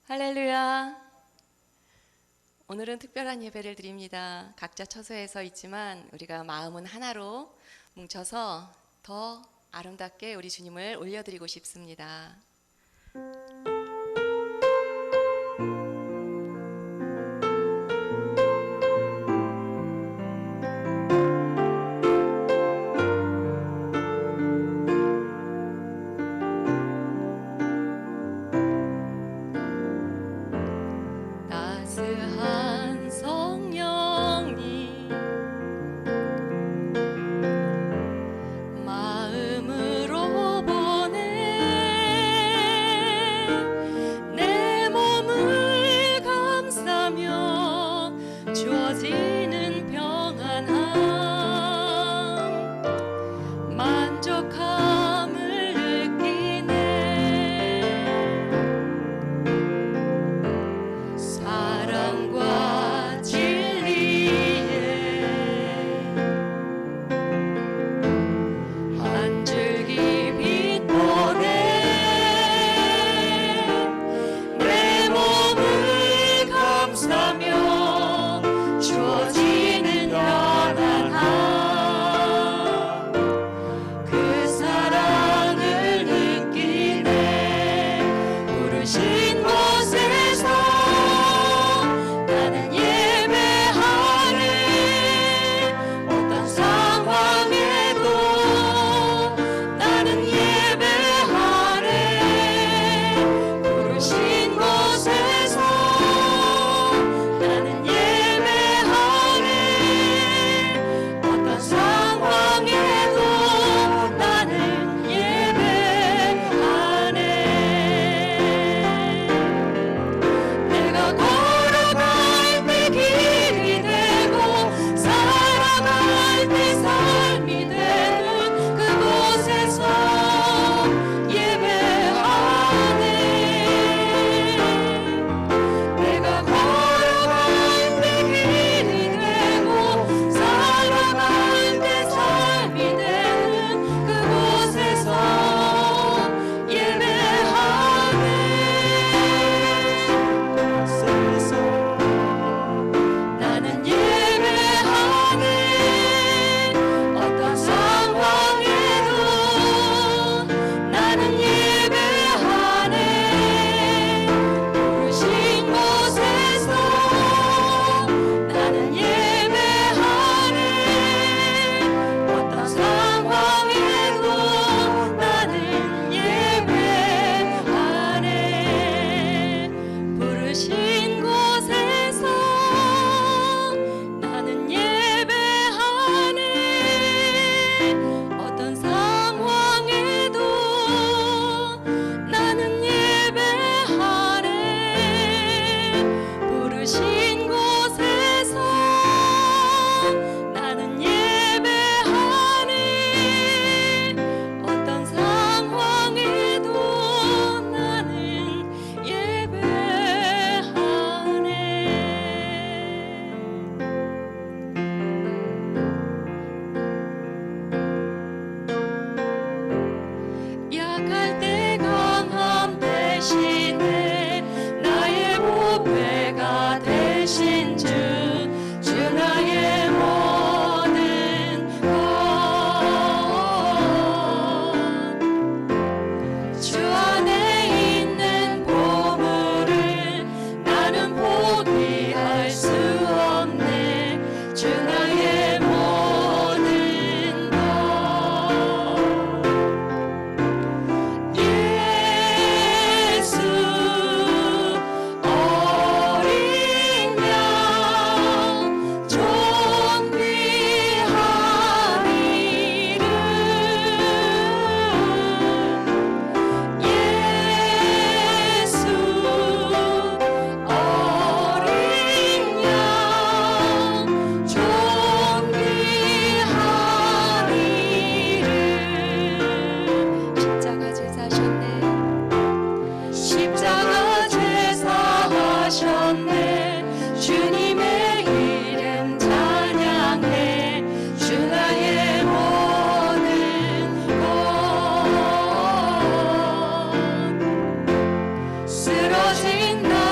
할렐루야. 오늘은 특별한 예배를 드립니다. 각자 처소에 서 있지만 우리가 마음은 하나로 뭉쳐서 더 아름답게 우리 주님을 올려드리고 싶습니다. 따스한 성령님 마음으로 보내 내 몸을 감싸며 주어지는 평안함 만족함을 느끼네 사랑과 진리에 한 줄기 빛 보내 내 몸을 감싸며 주어지는 편안함 그 사랑을 느끼네 부르신 곳에서 나는 예배하네 어떤 상황에도 나는 예배하네 부르신 곳에서 나는 예배하네 어떤 상황에도 나는 예배하네 내가 걸어갈 때 길이 되고 살아갈 때 삶이 되는 그곳에서 예배하네 내가 걸어갈 때 길이 되고 살아갈 때 삶이 되는 그곳에서 예배하네 나는 예배하네 어떤 상황에도 나는 예배하네 부르신 곳에서 나는 예배하네 어떤 상황에도 나는 예배하네 부르신 곳에서 나는 예배하네 어떤 상황에도 나는 예배하네 부르신 곳에서 나는 예배하네 어떤 상황에도 나는 예배하네 약할 때 강함 대신에 나의 보배가 되신 주 나의 모든 것 주 안에 있는 보물을 나는 포기할 수 없네 주 나의 모든 것 예수 어린 양 존귀한 이름 예수 어린 양 존귀한 이름 십자가 제사하셨네 십자가 제사하셨네 주님의 이름 찬양해 주 나의 모든 것 쓰러진 나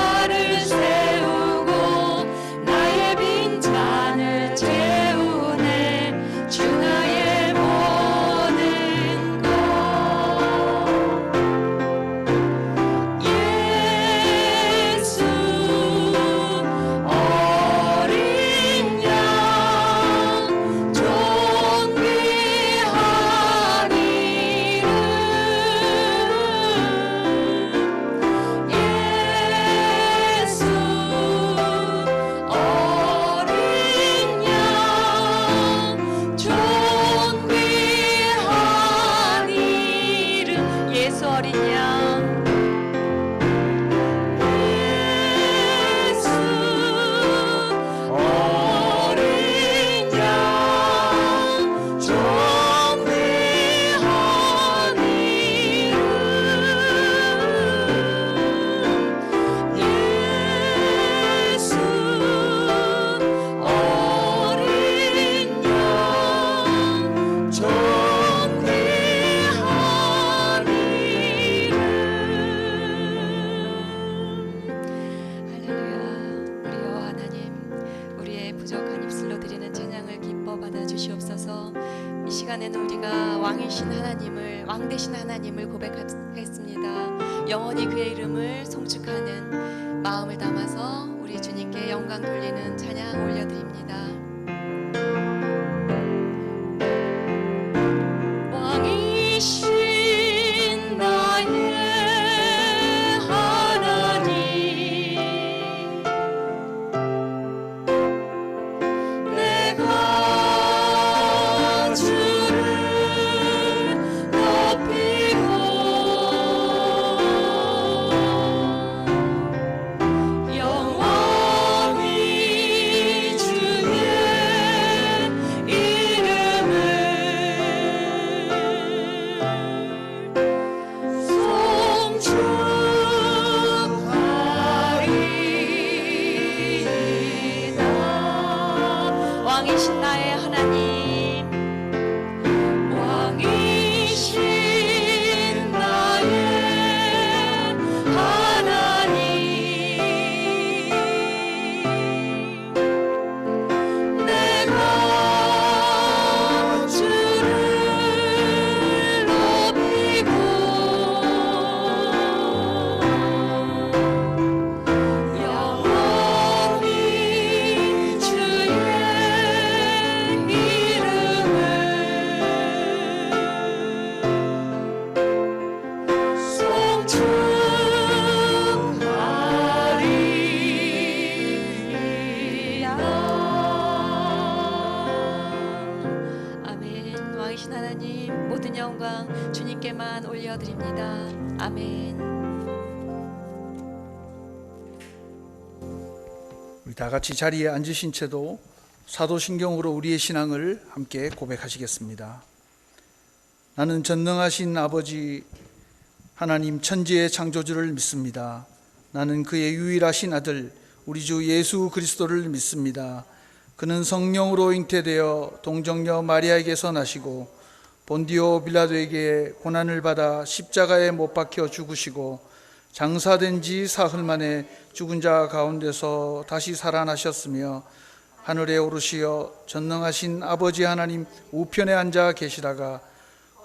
시간에는 우리가 왕이신 하나님을, 왕 되신 하나님을 고백하겠습니다. 영원히 그의 이름을 송축하는 마음을 담아서 우리 주님께 영광 돌리는 찬양 올려드립니다. 왕이신 나의 왕이신 나의 하나님, 왕이신 나의 하나님, 내가 주를 높이고 영원히 주의 왕이신 하나님, 모든 영광 주님께만 올려드립니다. 아멘. 우리 다 같이 자리에 앉으신 채도 사도신경으로 우리의 신앙을 함께 고백하시겠습니다. 나는 전능하신 아버지 하나님 천지의 창조주를 믿습니다. 나는 그의 유일하신 아들 우리 주 예수 그리스도를 믿습니다. 그는 성령으로 잉태되어 동정녀 마리아에게서 나시고 본디오 빌라도에게 고난을 받아 십자가에 못 박혀 죽으시고 장사된 지 사흘 만에 죽은 자 가운데서 다시 살아나셨으며 하늘에 오르시어 전능하신 아버지 하나님 우편에 앉아 계시다가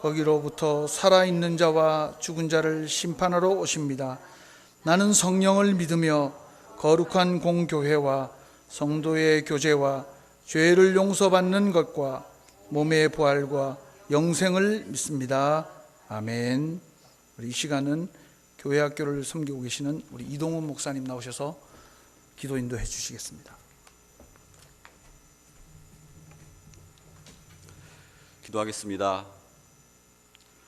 거기로부터 살아있는 자와 죽은 자를 심판하러 오십니다. 나는 성령을 믿으며 거룩한 공교회와 성도의 교제와 죄를 용서받는 것과 몸의 부활과 영생을 믿습니다. 아멘. 우리 이 시간은 교회 학교를 섬기고 계시는 우리 이동훈 목사님 나오셔서 기도 인도해 주시겠습니다. 기도하겠습니다.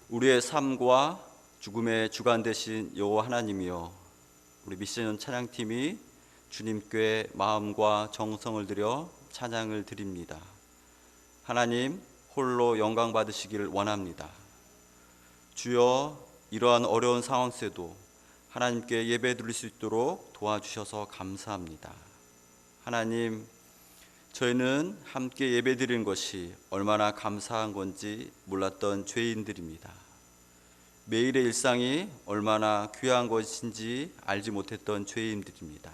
우리의 삶과 죽음의 주관 되신 여호와 하나님이여, 우리 미션 찬양팀이 주님께 마음과 정성을 들여 찬양을 드립니다. 하나님 홀로 영광 받으시기를 원합니다. 주여, 이러한 어려운 상황 속에도 하나님께 예배 드릴 수 있도록 도와주셔서 감사합니다. 하나님, 저희는 함께 예배 드리는 것이 얼마나 감사한 건지 몰랐던 죄인들입니다. 매일의 일상이 얼마나 귀한 것인지 알지 못했던 죄인들입니다.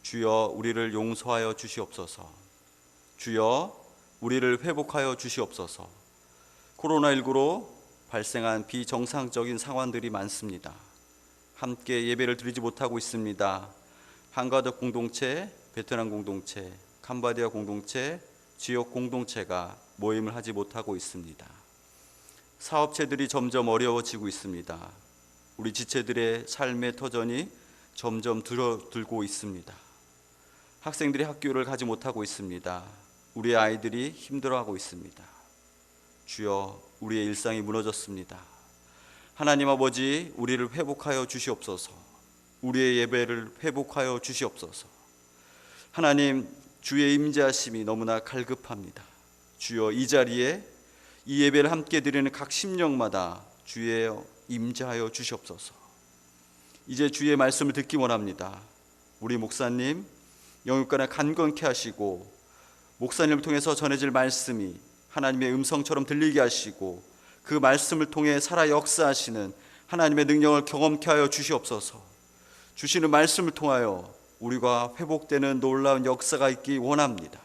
주여, 우리를 용서하여 주시옵소서. 주여, 우리를 회복하여 주시옵소서. 코로나19로 발생한 비정상적인 상황들이 많습니다. 함께 예배를 드리지 못하고 있습니다. 한가덕 공동체, 베트남 공동체, 캄보디아 공동체, 지역 공동체가 모임을 하지 못하고 있습니다. 사업체들이 점점 어려워지고 있습니다. 우리 지체들의 삶의 터전이 점점 줄어들고 있습니다. 학생들이 학교를 가지 못하고 있습니다. 우리의 아이들이 힘들어하고 있습니다. 주여, 우리의 일상이 무너졌습니다. 하나님 아버지, 우리를 회복하여 주시옵소서. 우리의 예배를 회복하여 주시옵소서. 하나님, 주의 임재하심이 너무나 갈급합니다. 주여, 이 자리에 이 예배를 함께 드리는 각 심령마다 주의 임재하여 주시옵소서. 이제 주의 말씀을 듣기 원합니다. 우리 목사님 영육간에 간건케 하시고, 목사님을 통해서 전해질 말씀이 하나님의 음성처럼 들리게 하시고, 그 말씀을 통해 살아 역사하시는 하나님의 능력을 경험케 하여 주시옵소서. 주시는 말씀을 통하여 우리가 회복되는 놀라운 역사가 있기 원합니다.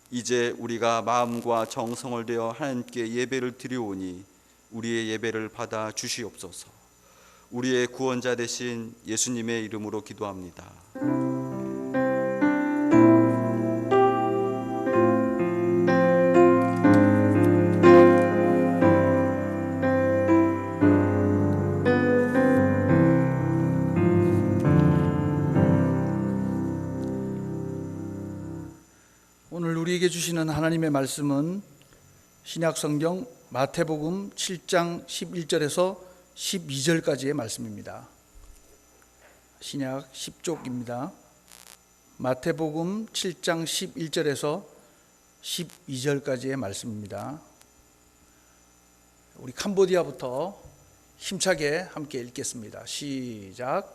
이제 우리가 마음과 정성을 되어 하나님께 예배를 드리오니 우리의 예배를 받아 주시옵소서. 우리의 구원자 되신 예수님의 이름으로 기도합니다. 오늘 우리에게 주시는 하나님의 말씀은 신약성경 마태복음 7장 11절에서 12절까지의 말씀입니다. 신약 10쪽입니다. 마태복음 7장 11절에서 12절까지의 말씀입니다. 우리 캄보디아부터 힘차게 함께 읽겠습니다. 시작.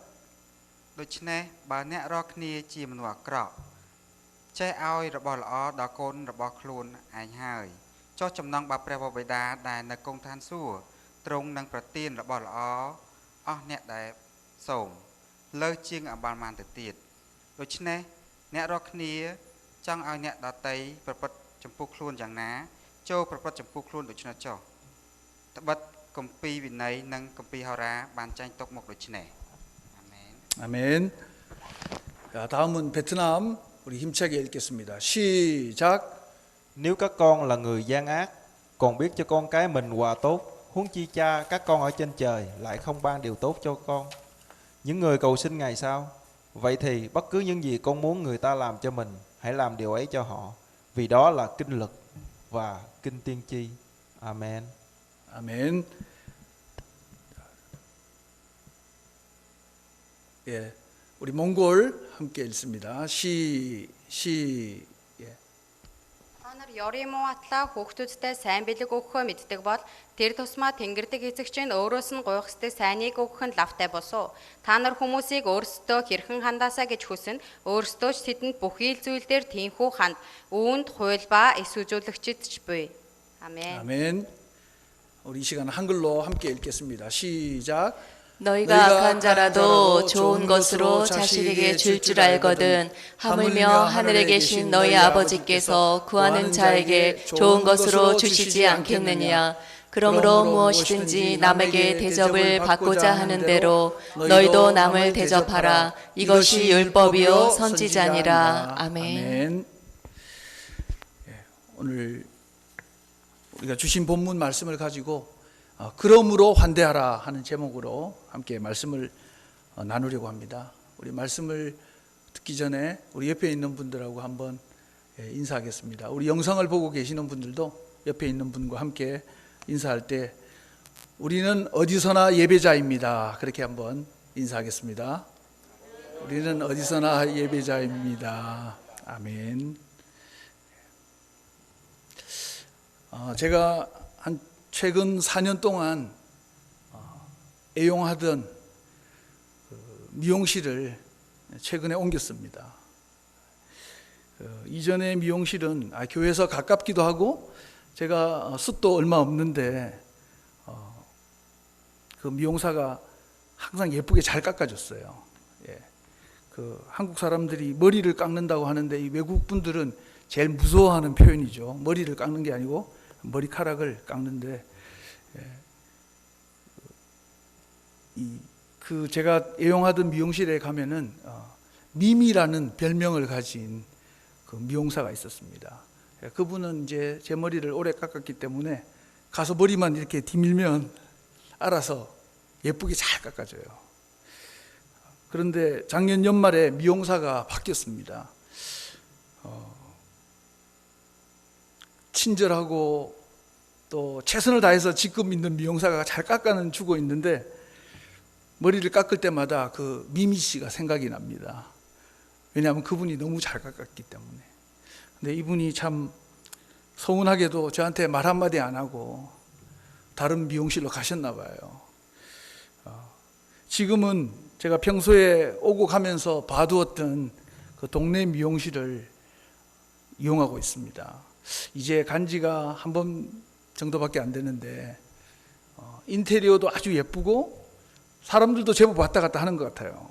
ដូច្នេះបើអ្នករាល់គ្នាជាមនុស្សអាក្រក់ចេះឲ្យរបស់ល្អដល់កូនរបស់ខ្លួនឯងហើយចុះចំណងបើព្រះបិតាដែលនៅគង់ឋានសួគ៌ទ្រង់នឹងប្រទានរបស់ល្អអស់អ្នកដែលសូមលើសជាងអបាលមានទៅទៀតដូច្នេះអ្នករាល់គ្នាចង់ឲ្យអ្នកដតីប្រព្រឹត្តចំពោះខ្លួនយ៉ាងណាចូលប្រព្រឹត្តចំពោះខ្លួនដូច្នោះចុះត្បិតគម្ពីរវិន័យនិងគម្ពីរហោរាបានចែងទុកមកដូច្នេះ 아멘. 자, 다음은 베트남 우리 힘차게 읽겠습니다. 시작. Nếu các con là người gian ác, còn biết cho con cái mình quà tốt, huống chi cha các con ở trên trời lại không ban điều tốt cho con. Những người cầu xin Ngài sao? Vậy thì bất cứ những gì con muốn người ta làm cho mình, hãy làm điều ấy cho họ, vì đó là kinh lực và kinh tiên tri. Amen. 아멘. 예, 우리 몽골 함께 읽습니다. 예. Та нар ёрын муу атлаа хүүхдүүдтэй сайн бэлэг өгөхөө мэддэг бол тэр тусмаа тэнгэрдэг эзэгч нь өөрөөс нь гуйх ёстой сайныг өгөх нь лавтай босуу. Та нар хүмүүсийг өөрсдөө хэрхэн хандаасаа гэж хүснэ. Өөрсдөө ч тэдэнд бүхий л зүйл дээр тийхүү ханд. Үүнд хууль ба эс үзүүлэгчид ч буй. 아멘. 아멘. 우리 이 시간 한글로 함께 읽겠습니다. 시작. 너희가 악한 자라도 좋은 것으로 자식에게 줄 줄 알거든 하물며 하늘에 계신 너희 아버지께서 구하는 자에게 좋은 것으로 주시지 않겠느냐. 그러므로 무엇이든지 남에게 대접을 받고자 하는 대로 너희도 남을 대접하라. 이것이 율법이요 선지자니라. 아멘. 오늘 우리가 주신 본문 말씀을 가지고 그러므로 환대하라 하는 제목으로 함께 말씀을 나누려고 합니다. 우리 말씀을 듣기 전에 우리 옆에 있는 분들하고 한번 인사하겠습니다. 우리 영상을 보고 계시는 분들도 옆에 있는 분과 함께 인사할 때 우리는 어디서나 예배자입니다. 그렇게 한번 인사하겠습니다. 우리는 어디서나 예배자입니다. 아멘. 제가 최근 4년 동안 애용하던 미용실을 최근에 옮겼습니다. 이전의 미용실은 교회에서 가깝기도 하고 제가 숱도 얼마 없는데 그 미용사가 항상 예쁘게 잘 깎아줬어요. 그 한국 사람들이 머리를 깎는다고 하는데 이 외국 분들은 제일 무서워하는 표현이죠. 머리를 깎는 게 아니고 머리카락을 깎는데 그 제가 애용하던 미용실에 가면은 미미라는 별명을 가진 그 미용사가 있었습니다. 그분은 이제 제 머리를 오래 깎았기 때문에 가서 머리만 이렇게 디밀면 알아서 예쁘게 잘 깎아줘요. 그런데 작년 연말에 미용사가 바뀌었습니다. 친절하고 또 최선을 다해서 직급 있는 미용사가 잘 깎아는 주고 있는데 머리를 깎을 때마다 그 미미 씨가 생각이 납니다. 왜냐하면 그분이 너무 잘 깎았기 때문에. 근데 이분이 참 서운하게도 저한테 말 한마디 안 하고 다른 미용실로 가셨나 봐요. 지금은 제가 평소에 오고 가면서 봐두었던 그 동네 미용실을 이용하고 있습니다. 이제 간 지가 한 번 정도밖에 안 되는데 인테리어도 아주 예쁘고 사람들도 제법 왔다 갔다 하는 것 같아요.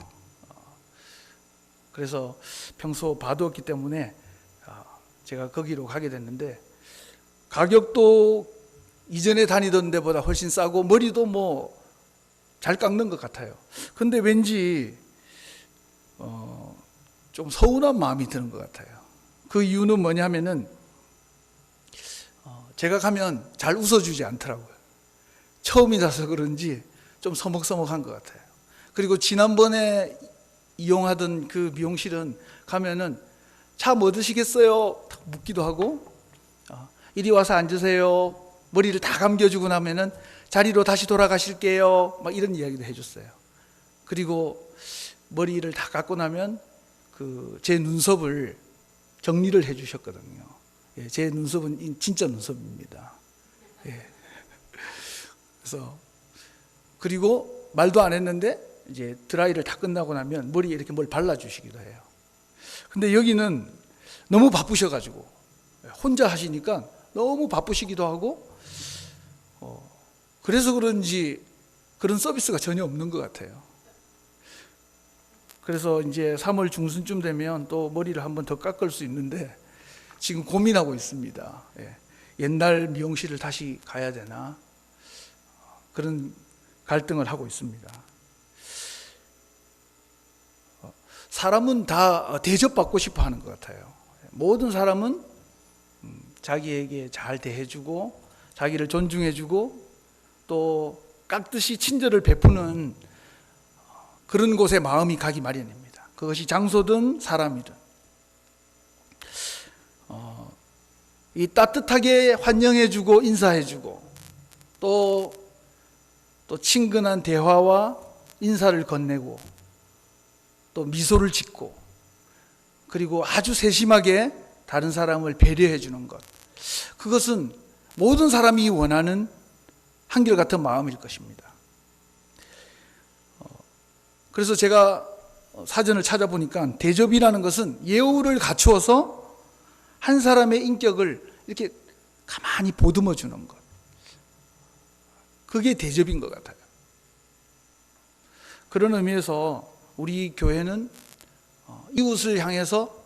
그래서 평소 봐두었기 때문에 제가 거기로 가게 됐는데 가격도 이전에 다니던 데보다 훨씬 싸고 머리도 뭐 잘 깎는 것 같아요. 근데 왠지 좀 서운한 마음이 드는 것 같아요. 그 이유는 뭐냐면은 제가 가면 잘 웃어주지 않더라고요. 처음이라서 그런지 좀 서먹서먹한 것 같아요. 그리고 지난번에 이용하던 그 미용실은 가면은 차 뭐 드시겠어요? 묻기도 하고 이리 와서 앉으세요. 머리를 다 감겨주고 나면은 자리로 다시 돌아가실게요. 막 이런 이야기도 해줬어요. 그리고 머리를 다 깎고 나면 그 제 눈썹을 정리를 해주셨거든요. 예, 제 눈썹은 진짜 눈썹입니다. 예. 그래서 그리고 말도 안 했는데 이제 드라이를 다 끝나고 나면 머리에 이렇게 뭘 발라주시기도 해요. 근데 여기는 너무 바쁘셔가지고 혼자 하시니까 너무 바쁘시기도 하고 그래서 그런지 그런 서비스가 전혀 없는 것 같아요. 그래서 이제 3월 중순쯤 되면 또 머리를 한번 더 깎을 수 있는데 지금 고민하고 있습니다. 예. 옛날 미용실을 다시 가야 되나 그런 갈등을 하고 있습니다. 사람은 다 대접받고 싶어 하는 것 같아요. 모든 사람은 자기에게 잘 대해주고 자기를 존중해주고 또 깍듯이 친절을 베푸는 그런 곳에 마음이 가기 마련입니다. 그것이 장소든 사람이든 이 따뜻하게 환영해주고 인사해주고 또 친근한 대화와 인사를 건네고 또 미소를 짓고 그리고 아주 세심하게 다른 사람을 배려해 주는 것, 그것은 모든 사람이 원하는 한결같은 마음일 것입니다. 그래서 제가 사전을 찾아보니까 대접이라는 것은 예우를 갖추어서 한 사람의 인격을 이렇게 가만히 보듬어 주는 것, 그게 대접인 것 같아요. 그런 의미에서 우리 교회는 이웃을 향해서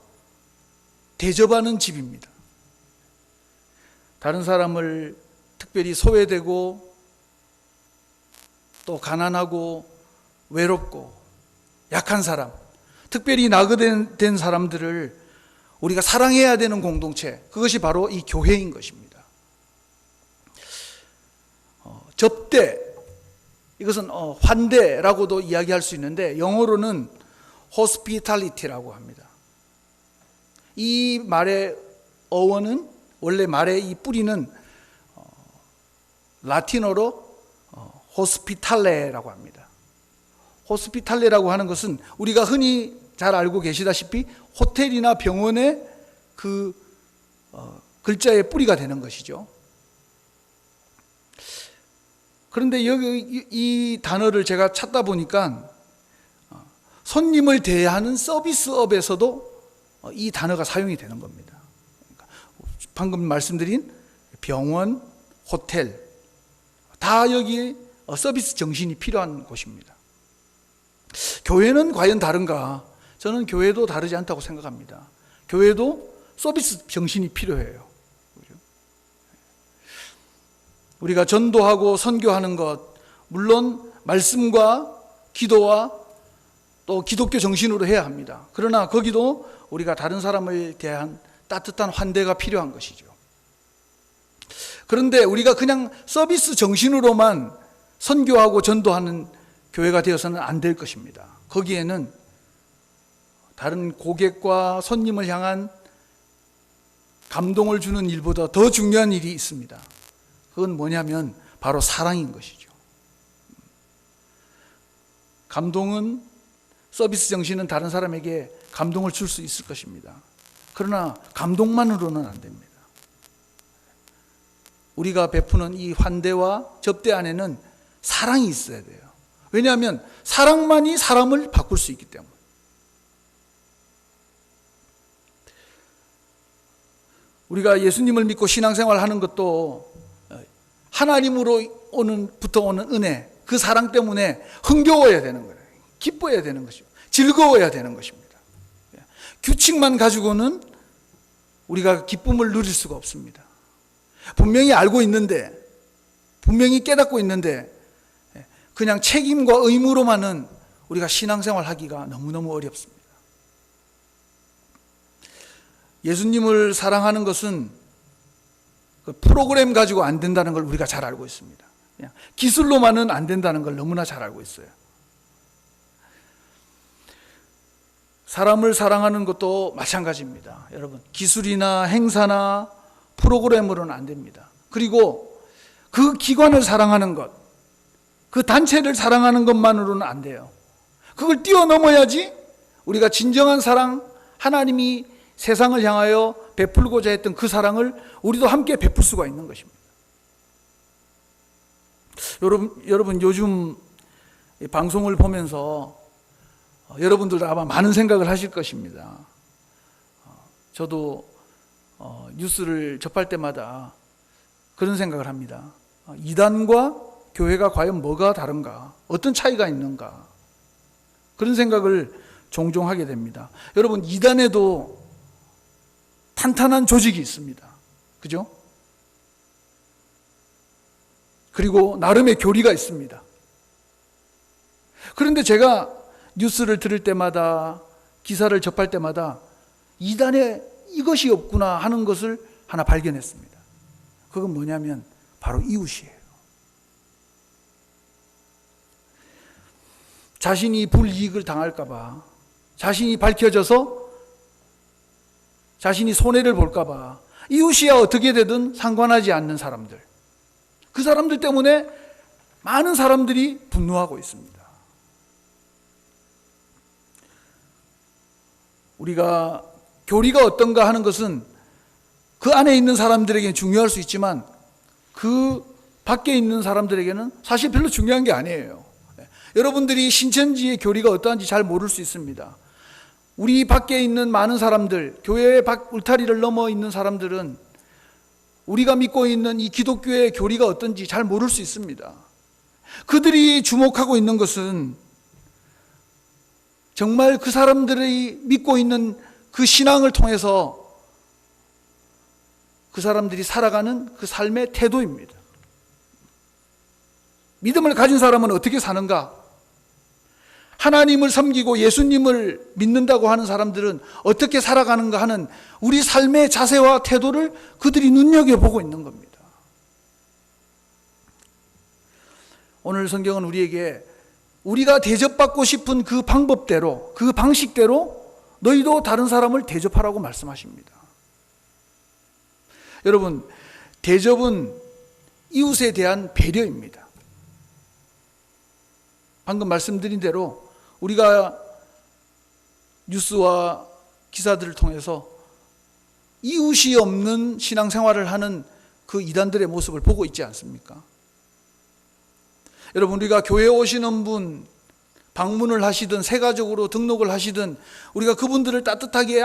대접하는 집입니다. 다른 사람을 특별히 소외되고 또 가난하고 외롭고 약한 사람, 특별히 낙오된 사람들을 우리가 사랑해야 되는 공동체, 그것이 바로 이 교회인 것입니다. 접대, 이것은 환대라고도 이야기할 수 있는데 영어로는 hospitality라고 합니다. 이 말의 어원은 원래 말의 이 뿌리는 라틴어로 호스피탈레라고 합니다. 호스피탈레라고 하는 것은 우리가 흔히 잘 알고 계시다시피 호텔이나 병원의 그 글자의 뿌리가 되는 것이죠. 그런데 여기 이 단어를 제가 찾다 보니까 손님을 대하는 서비스업에서도 이 단어가 사용이 되는 겁니다. 방금 말씀드린 병원, 호텔, 다 여기 서비스 정신이 필요한 곳입니다. 교회는 과연 다른가? 저는 교회도 다르지 않다고 생각합니다. 교회도 서비스 정신이 필요해요. 우리가 전도하고 선교하는 것, 물론 말씀과 기도와 또 기독교 정신으로 해야 합니다. 그러나 거기도 우리가 다른 사람을 대한 따뜻한 환대가 필요한 것이죠. 그런데 우리가 그냥 서비스 정신으로만 선교하고 전도하는 교회가 되어서는 안 될 것입니다. 거기에는 다른 고객과 손님을 향한 감동을 주는 일보다 더 중요한 일이 있습니다. 그건 뭐냐면 바로 사랑인 것이죠. 감동은, 서비스 정신은 다른 사람에게 감동을 줄 수 있을 것입니다. 그러나 감동만으로는 안 됩니다. 우리가 베푸는 이 환대와 접대 안에는 사랑이 있어야 돼요. 왜냐하면 사랑만이 사람을 바꿀 수 있기 때문에. 우리가 예수님을 믿고 신앙생활 하는 것도 하나님으로부터 오는 은혜, 그 사랑 때문에 흥겨워야 되는 거예요. 기뻐야 되는 것이고 즐거워야 되는 것입니다. 규칙만 가지고는 우리가 기쁨을 누릴 수가 없습니다. 분명히 알고 있는데, 분명히 깨닫고 있는데 그냥 책임과 의무로만은 우리가 신앙생활 하기가 너무너무 어렵습니다. 예수님을 사랑하는 것은 그 프로그램 가지고 안 된다는 걸 우리가 잘 알고 있습니다. 그냥 기술로만은 안 된다는 걸 너무나 잘 알고 있어요. 사람을 사랑하는 것도 마찬가지입니다. 여러분, 기술이나 행사나 프로그램으로는 안 됩니다. 그리고 그 기관을 사랑하는 것, 그 단체를 사랑하는 것만으로는 안 돼요. 그걸 뛰어넘어야지 우리가 진정한 사랑, 하나님이 세상을 향하여 베풀고자 했던 그 사랑을 우리도 함께 베풀 수가 있는 것입니다. 여러분 요즘 방송을 보면서 여러분들도 아마 많은 생각을 하실 것입니다. 저도 뉴스를 접할 때마다 그런 생각을 합니다. 이단과 교회가 과연 뭐가 다른가? 어떤 차이가 있는가? 그런 생각을 종종 하게 됩니다. 여러분, 이단에도 탄탄한 조직이 있습니다. 그죠? 그리고 나름의 교리가 있습니다. 그런데 제가 뉴스를 들을 때마다, 기사를 접할 때마다 이단에 이것이 없구나 하는 것을 하나 발견했습니다. 그건 뭐냐면 바로 이웃이에요. 자신이 불이익을 당할까 봐, 자신이 밝혀져서 자신이 손해를 볼까 봐 이웃이야 어떻게 되든 상관하지 않는 사람들, 그 사람들 때문에 많은 사람들이 분노하고 있습니다. 우리가 교리가 어떤가 하는 것은 그 안에 있는 사람들에게는 중요할 수 있지만 그 밖에 있는 사람들에게는 사실 별로 중요한 게 아니에요. 여러분들이 신천지의 교리가 어떠한지 잘 모를 수 있습니다. 우리 밖에 있는 많은 사람들, 교회의 울타리를 넘어 있는 사람들은 우리가 믿고 있는 이 기독교의 교리가 어떤지 잘 모를 수 있습니다. 그들이 주목하고 있는 것은 정말 그 사람들이 믿고 있는 그 신앙을 통해서 그 사람들이 살아가는 그 삶의 태도입니다. 믿음을 가진 사람은 어떻게 사는가? 하나님을 섬기고 예수님을 믿는다고 하는 사람들은 어떻게 살아가는가 하는 우리 삶의 자세와 태도를 그들이 눈여겨보고 있는 겁니다. 오늘 성경은 우리에게 우리가 대접받고 싶은 그 방법대로, 그 방식대로 너희도 다른 사람을 대접하라고 말씀하십니다. 여러분, 대접은 이웃에 대한 배려입니다. 방금 말씀드린 대로 우리가 뉴스와 기사들을 통해서 이웃이 없는 신앙생활을 하는 그 이단들의 모습을 보고 있지 않습니까? 여러분, 우리가 교회에 오시는 분 방문을 하시든 세가족으로 등록을 하시든 우리가 그분들을 따뜻하게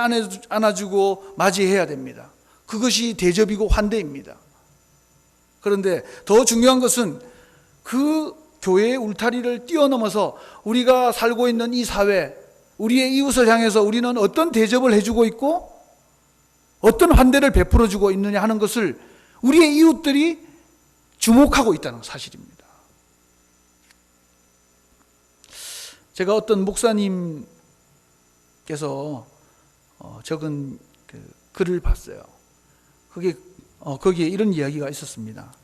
안아주고 맞이해야 됩니다. 그것이 대접이고 환대입니다. 그런데 더 중요한 것은 그 교회의 울타리를 뛰어넘어서 우리가 살고 있는 이 사회, 우리의 이웃을 향해서 우리는 어떤 대접을 해주고 있고 어떤 환대를 베풀어주고 있느냐 하는 것을 우리의 이웃들이 주목하고 있다는 사실입니다. 제가 어떤 목사님께서 적은 그 글을 봤어요. 거기에 이런 이야기가 있었습니다.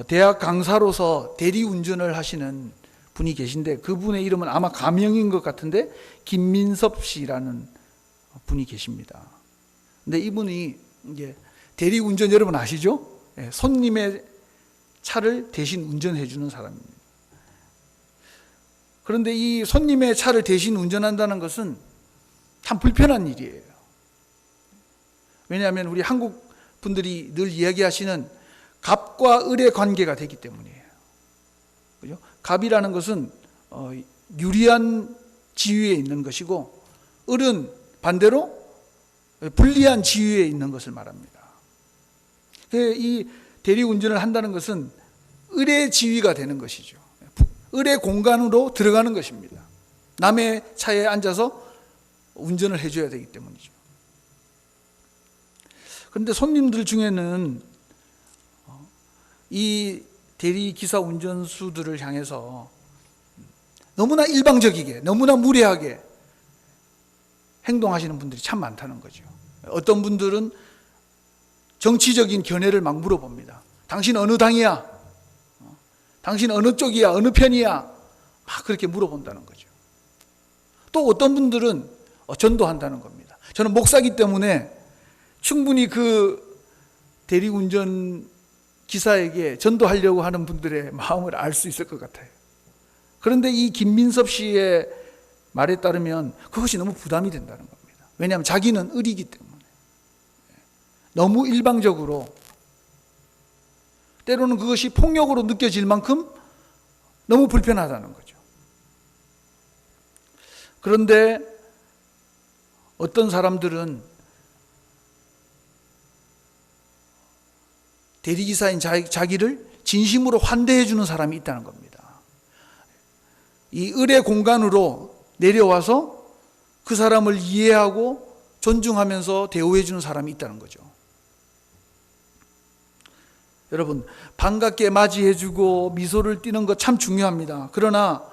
대학 강사로서 대리운전을 하시는 분이 계신데 그분의 이름은 아마 가명인 것 같은데 김민섭 씨라는 분이 계십니다. 근데 이분이 이제 대리운전 여러분 아시죠? 손님의 차를 대신 운전해 주는 사람입니다. 그런데 이 손님의 차를 대신 운전한다는 것은 참 불편한 일이에요. 왜냐하면 우리 한국 분들이 늘 이야기하시는 갑과 을의 관계가 되기 때문이에요. 그죠? 갑이라는 것은 유리한 지위에 있는 것이고 을은 반대로 불리한 지위에 있는 것을 말합니다. 이 대리운전을 한다는 것은 을의 지위가 되는 것이죠. 을의 공간으로 들어가는 것입니다. 남의 차에 앉아서 운전을 해줘야 되기 때문이죠. 그런데 손님들 중에는 이 대리기사 운전수들을 향해서 너무나 일방적이게, 너무나 무례하게 행동하시는 분들이 참 많다는 거죠. 어떤 분들은 정치적인 견해를 막 물어봅니다. 당신 어느 당이야? 당신 어느 쪽이야? 어느 편이야? 막 그렇게 물어본다는 거죠. 또 어떤 분들은 전도한다는 겁니다. 저는 목사기 때문에 충분히 그 대리운전 기사에게 전도하려고 하는 분들의 마음을 알 수 있을 것 같아요. 그런데 이 김민섭 씨의 말에 따르면 그것이 너무 부담이 된다는 겁니다. 왜냐하면 자기는 을이기 때문에. 너무 일방적으로, 때로는 그것이 폭력으로 느껴질 만큼 너무 불편하다는 거죠. 그런데 어떤 사람들은 대리기사인 자기를 진심으로 환대해 주는 사람이 있다는 겁니다. 이 을의 공간으로 내려와서 그 사람을 이해하고 존중하면서 대우해 주는 사람이 있다는 거죠. 여러분, 반갑게 맞이해 주고 미소를 띠는 것 참 중요합니다. 그러나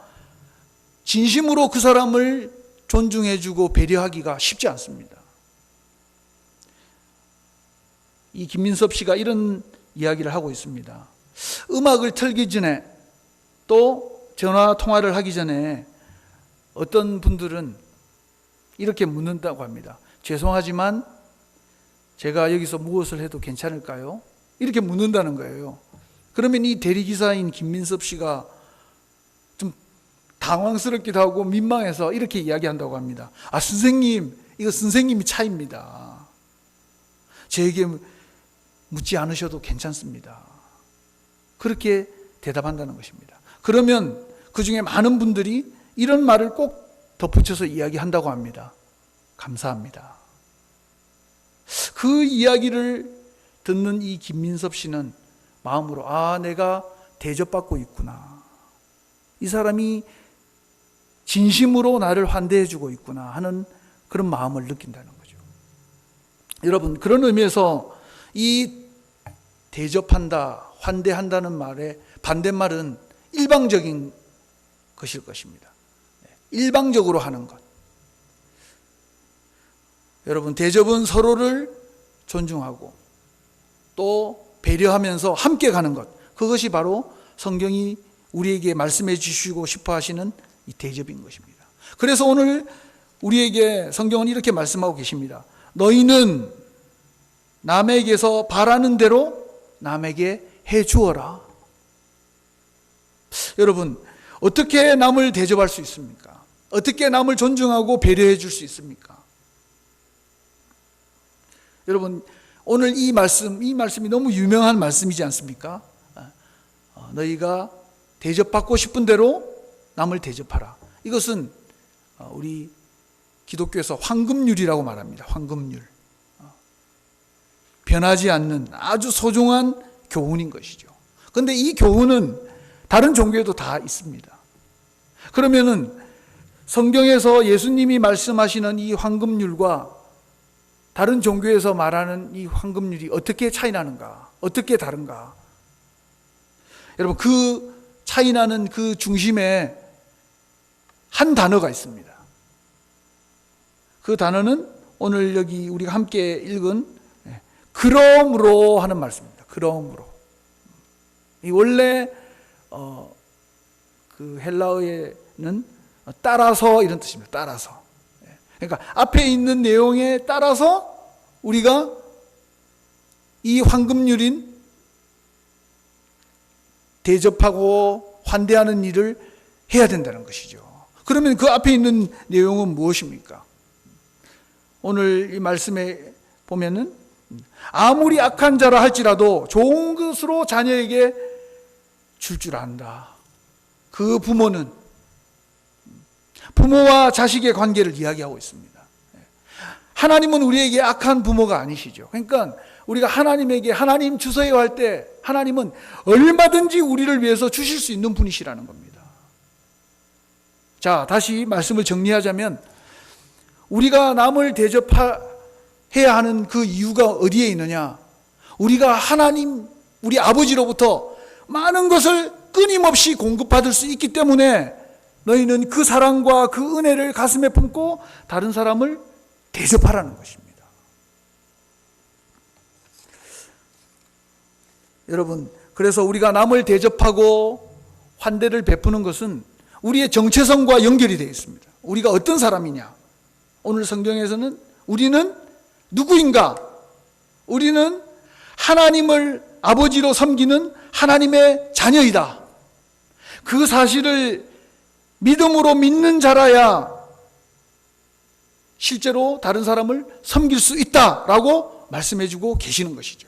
진심으로 그 사람을 존중해 주고 배려하기가 쉽지 않습니다. 이 김민섭 씨가 이런 이야기를 하고 있습니다. 음악을 틀기 전에, 또 전화 통화를 하기 전에 어떤 분들은 이렇게 묻는다고 합니다. 죄송하지만 제가 여기서 무엇을 해도 괜찮을까요? 이렇게 묻는다는 거예요. 그러면 이 대리기사인 김민섭 씨가 좀 당황스럽기도 하고 민망해서 이렇게 이야기한다고 합니다. 아, 선생님, 이거 선생님이 차입니다. 저에게 묻지 않으셔도 괜찮습니다. 그렇게 대답한다는 것입니다. 그러면 그 중에 많은 분들이 이런 말을 꼭 덧붙여서 이야기한다고 합니다. 감사합니다. 그 이야기를 듣는 이 김민섭 씨는 마음으로, 아, 내가 대접받고 있구나. 이 사람이 진심으로 나를 환대해 주고 있구나 하는 그런 마음을 느낀다는 거죠. 여러분, 그런 의미에서 이 대접한다, 환대한다는 말의 반대말은 일방적인 것일 것입니다. 일방적으로 하는 것. 여러분, 대접은 서로를 존중하고 또 배려하면서 함께 가는 것. 그것이 바로 성경이 우리에게 말씀해 주시고 싶어 하시는 이 대접인 것입니다. 그래서 오늘 우리에게 성경은 이렇게 말씀하고 계십니다. 너희는 남에게서 바라는 대로 남에게 해 주어라. 여러분, 어떻게 남을 대접할 수 있습니까? 어떻게 남을 존중하고 배려해 줄 수 있습니까? 여러분, 오늘 이 말씀이 너무 유명한 말씀이지 않습니까? 너희가 대접받고 싶은 대로 남을 대접하라. 이것은 우리 기독교에서 황금률이라고 말합니다. 황금률. 변하지 않는 아주 소중한 교훈인 것이죠. 그런데 이 교훈은 다른 종교에도 다 있습니다. 그러면은 성경에서 예수님이 말씀하시는 이 황금률과 다른 종교에서 말하는 이 황금률이 어떻게 차이 나는가? 어떻게 다른가? 여러분, 그 차이 나는 그 중심에 한 단어가 있습니다. 그 단어는 오늘 여기 우리가 함께 읽은 그러므로 하는 말씀입니다. 그러므로. 이 원래 그 헬라어에는 따라서 이런 뜻입니다. 따라서. 그러니까 앞에 있는 내용에 따라서 우리가 이 황금률인 대접하고 환대하는 일을 해야 된다는 것이죠. 그러면 그 앞에 있는 내용은 무엇입니까? 오늘 이 말씀에 보면은 아무리 악한 자라 할지라도 좋은 것으로 자녀에게 줄 안다. 그 부모는 부모와 자식의 관계를 이야기하고 있습니다. 하나님은 우리에게 악한 부모가 아니시죠. 그러니까 우리가 하나님에게 하나님 주세요 할 때 하나님은 얼마든지 우리를 위해서 주실 수 있는 분이시라는 겁니다. 자, 다시 말씀을 정리하자면 우리가 남을 해야 하는 그 이유가 어디에 있느냐? 우리가 하나님, 우리 아버지로부터 많은 것을 끊임없이 공급받을 수 있기 때문에 너희는 그 사랑과 그 은혜를 가슴에 품고 다른 사람을 대접하라는 것입니다. 여러분, 그래서 우리가 남을 대접하고 환대를 베푸는 것은 우리의 정체성과 연결이 되어 있습니다. 우리가 어떤 사람이냐? 오늘 성경에서는 우리는 누구인가? 우리는 하나님을 아버지로 섬기는 하나님의 자녀이다. 그 사실을 믿음으로 믿는 자라야 실제로 다른 사람을 섬길 수 있다라고 말씀해주고 계시는 것이죠.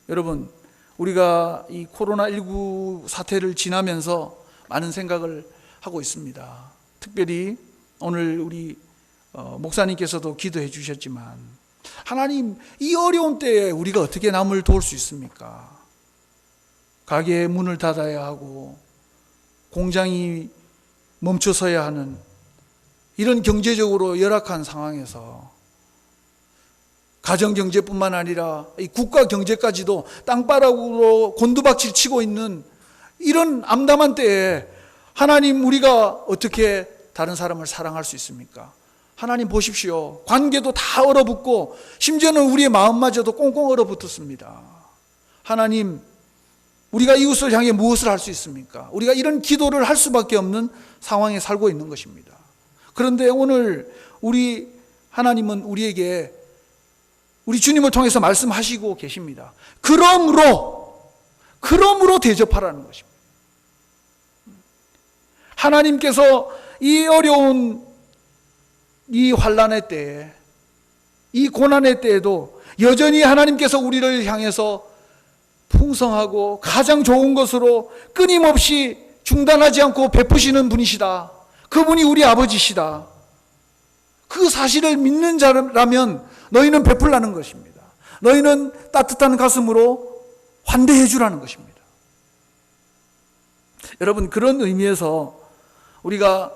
여러분, 우리가 이 코로나19 사태를 지나면서 많은 생각을 하고 있습니다. 특별히 오늘 우리 목사님께서도 기도해 주셨지만, 하나님, 이 어려운 때에 우리가 어떻게 남을 도울 수 있습니까? 가게의 문을 닫아야 하고 공장이 멈춰서야 하는 이런 경제적으로 열악한 상황에서 가정경제뿐만 아니라 이 국가 경제까지도 땅바닥으로 곤두박질 치고 있는 이런 암담한 때에 하나님, 우리가 어떻게 다른 사람을 사랑할 수 있습니까? 하나님 보십시오. 관계도 다 얼어붙고 심지어는 우리의 마음마저도 꽁꽁 얼어붙었습니다. 하나님, 우리가 이웃을 향해 무엇을 할 수 있습니까? 우리가 이런 기도를 할 수밖에 없는 상황에 살고 있는 것입니다. 그런데 오늘 우리 하나님은 우리에게 우리 주님을 통해서 말씀하시고 계십니다. 그러므로 대접하라는 것입니다. 하나님께서 이 어려운 이 환난의 때에, 이 고난의 때에도 여전히 하나님께서 우리를 향해서 풍성하고 가장 좋은 것으로 끊임없이 중단하지 않고 베푸시는 분이시다. 그분이 우리 아버지시다. 그 사실을 믿는 자라면 너희는 베풀라는 것입니다. 너희는 따뜻한 가슴으로 환대해 주라는 것입니다. 여러분, 그런 의미에서 우리가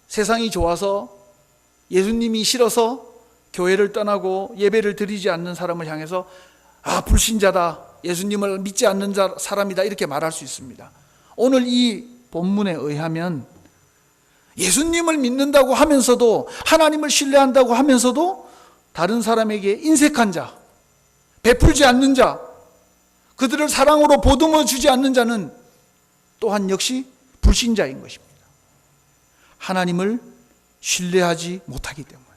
세상이 좋아서, 예수님이 싫어서 교회를 떠나고 예배를 드리지 않는 사람을 향해서 불신자다, 예수님을 믿지 않는 사람이다, 이렇게 말할 수 있습니다. 오늘 이 본문에 의하면 예수님을 믿는다고 하면서도, 하나님을 신뢰한다고 하면서도 다른 사람에게 인색한 자, 베풀지 않는 자, 그들을 사랑으로 보듬어 주지 않는 자는 또한 역시 불신자인 것입니다. 하나님을 신뢰하지 못하기 때문에.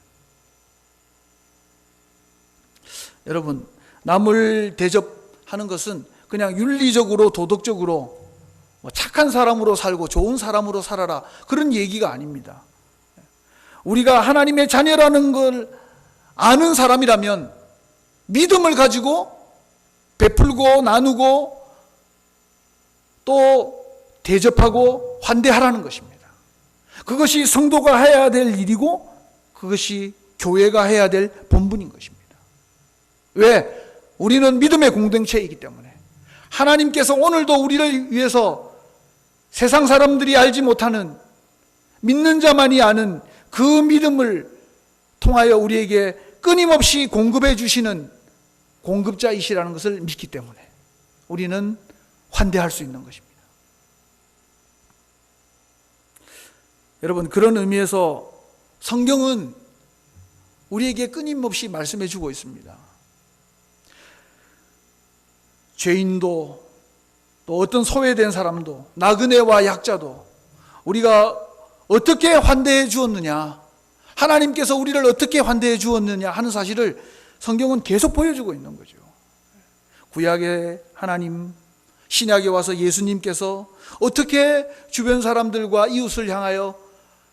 여러분, 남을 대접하는 것은 그냥 윤리적으로, 도덕적으로 착한 사람으로 살고 좋은 사람으로 살아라, 그런 얘기가 아닙니다. 우리가 하나님의 자녀라는 걸 아는 사람이라면 믿음을 가지고 베풀고 나누고 또 대접하고 환대하라는 것입니다. 그것이 성도가 해야 될 일이고 그것이 교회가 해야 될 본분인 것입니다. 왜? 우리는 믿음의 공동체이기 때문에. 하나님께서 오늘도 우리를 위해서 세상 사람들이 알지 못하는, 믿는 자만이 아는 그 믿음을 통하여 우리에게 끊임없이 공급해 주시는 공급자이시라는 것을 믿기 때문에 우리는 환대할 수 있는 것입니다. 여러분, 그런 의미에서 성경은 우리에게 끊임없이 말씀해 주고 있습니다. 죄인도, 또 어떤 소외된 사람도, 나그네와 약자도 우리가 어떻게 환대해 주었느냐, 하나님께서 우리를 어떻게 환대해 주었느냐 하는 사실을 성경은 계속 보여주고 있는 거죠. 구약의 하나님, 신약에 와서 예수님께서 어떻게 주변 사람들과 이웃을 향하여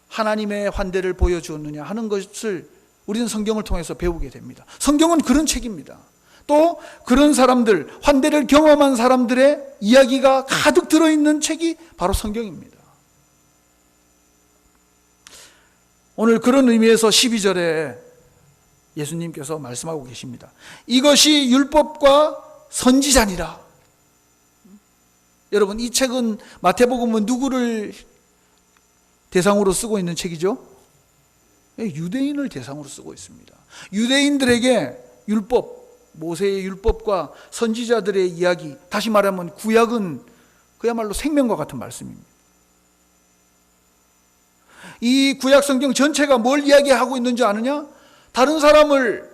하나님의 환대를 보여주었느냐 하는 것을 우리는 성경을 통해서 배우게 됩니다. 성경은 그런 책입니다. 또 그런 사람들, 환대를 경험한 사람들의 이야기가 가득 들어있는 책이 바로 성경입니다. 오늘 그런 의미에서 12절에 예수님께서 말씀하고 계십니다. 이것이 율법과 선지자니라. 여러분, 이 책은, 마태복음은 누구를 대상으로 쓰고 있는 책이죠? 유대인을 대상으로 쓰고 있습니다. 유대인들에게 율법, 모세의 율법과 선지자들의 이야기, 다시 말하면 구약은 그야말로 생명과 같은 말씀입니다. 이 구약 성경 전체가 뭘 이야기하고 있는지 아느냐? 다른 사람을